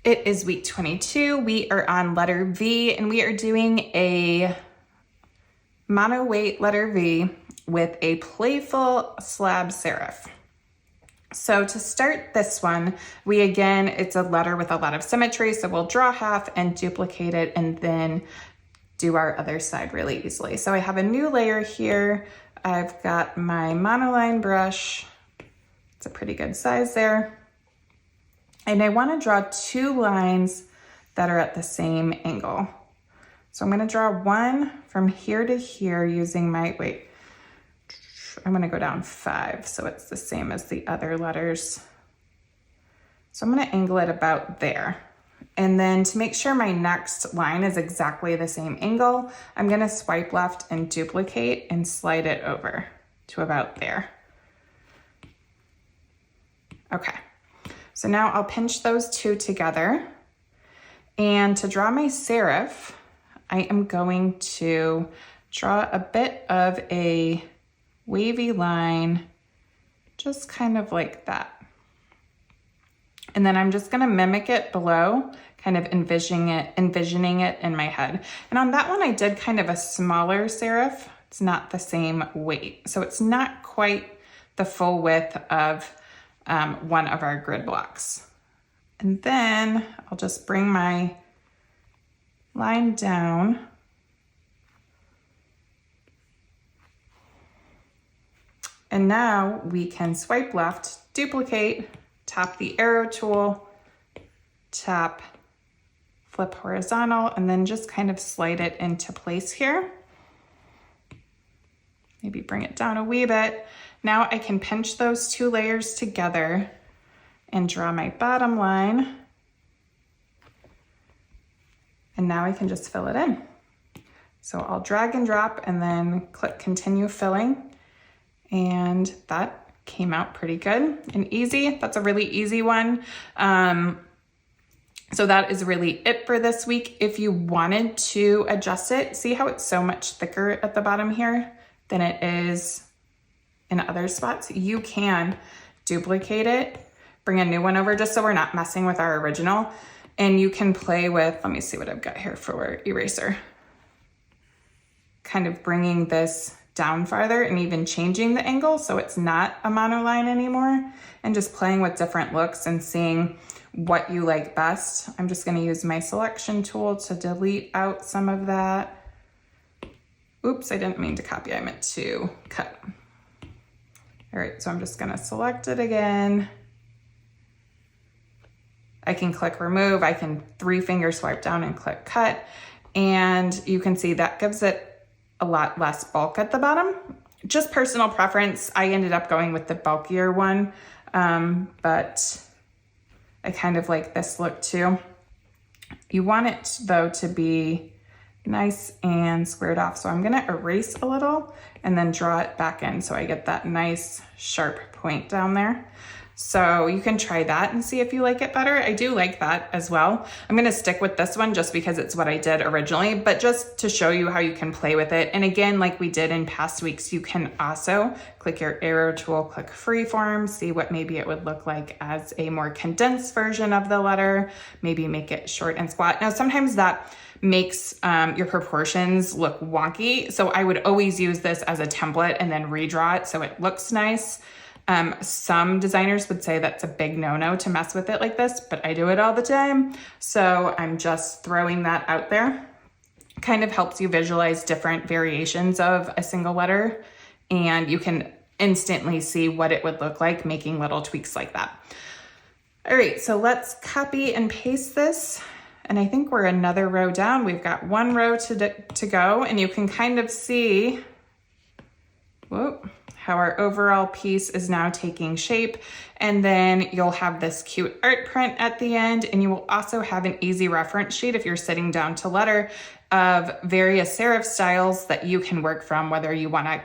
It is week 22. We are on letter V and we are doing a mono weight letter V with a playful slab serif. So to start this one, it's a letter with a lot of symmetry. So we'll draw half and duplicate it and then do our other side really easily. So I have a new layer here. I've got my monoline brush. It's a pretty good size there. And I want to draw two lines that are at the same angle. So I'm going to draw one from here to here using I'm going to go down 5 so it's the same as the other letters. So I'm going to angle it about there. And then to make sure my next line is exactly the same angle, I'm going to swipe left and duplicate and slide it over to about there. Okay. So now I'll pinch those two together, and to draw my serif, I am going to draw a bit of a wavy line, just kind of like that. And then I'm just gonna mimic it below, kind of envisioning it in my head. And on that one, I did kind of a smaller serif. It's not the same weight. So it's not quite the full width of one of our grid blocks. And then I'll just bring my line down. And now we can swipe left, duplicate, tap the arrow tool, tap, flip horizontal, and then just kind of slide it into place here. Maybe bring it down a wee bit. Now I can pinch those two layers together and draw my bottom line. And now I can just fill it in. So I'll drag and drop and then click continue filling. And that came out pretty good and easy. That's a really easy one. So that is really it for this week. If you wanted to adjust it, see how it's so much thicker at the bottom here than it is in other spots? You can duplicate it, bring a new one over just so we're not messing with our original. And you can play with, let me see what I've got here for eraser. Kind of bringing this down farther and even changing the angle so it's not a monoline anymore, and just playing with different looks and seeing what you like best. I'm just going to use my selection tool to delete out some of that. Oops, I didn't mean to copy, I meant to cut. All right, so I'm just going to select it again. I can click remove, I can 3-finger swipe down and click cut, and you can see that gives it a lot less bulk at the bottom. Just personal preference. I ended up going with the bulkier one, but I kind of like this look too. You want it though to be nice and squared off. So I'm gonna erase a little and then draw it back in so I get that nice sharp point down there. So you can try that and see if you like it better. I do like that as well. I'm gonna stick with this one just because it's what I did originally, but just to show you how you can play with it. And again, like we did in past weeks, you can also click your arrow tool, click freeform, see what maybe it would look like as a more condensed version of the letter, maybe make it short and squat. Now, sometimes that makes your proportions look wonky. So I would always use this as a template and then redraw it so it looks nice. Some designers would say that's a big no-no to mess with it like this, but I do it all the time. So I'm just throwing that out there. Kind of helps you visualize different variations of a single letter, and you can instantly see what it would look like making little tweaks like that. All right, so let's copy and paste this. And I think we're another row down. We've got one row to go, and you can kind of see, whoa, how our overall piece is now taking shape. And then you'll have this cute art print at the end, and you will also have an easy reference sheet if you're sitting down to letter of various serif styles that you can work from, whether you want to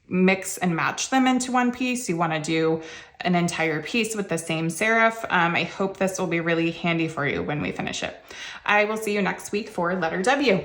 mix and match them into one piece, you want to do an entire piece with the same serif. I hope this will be really handy for you when we finish it. I will see you next week for letter W.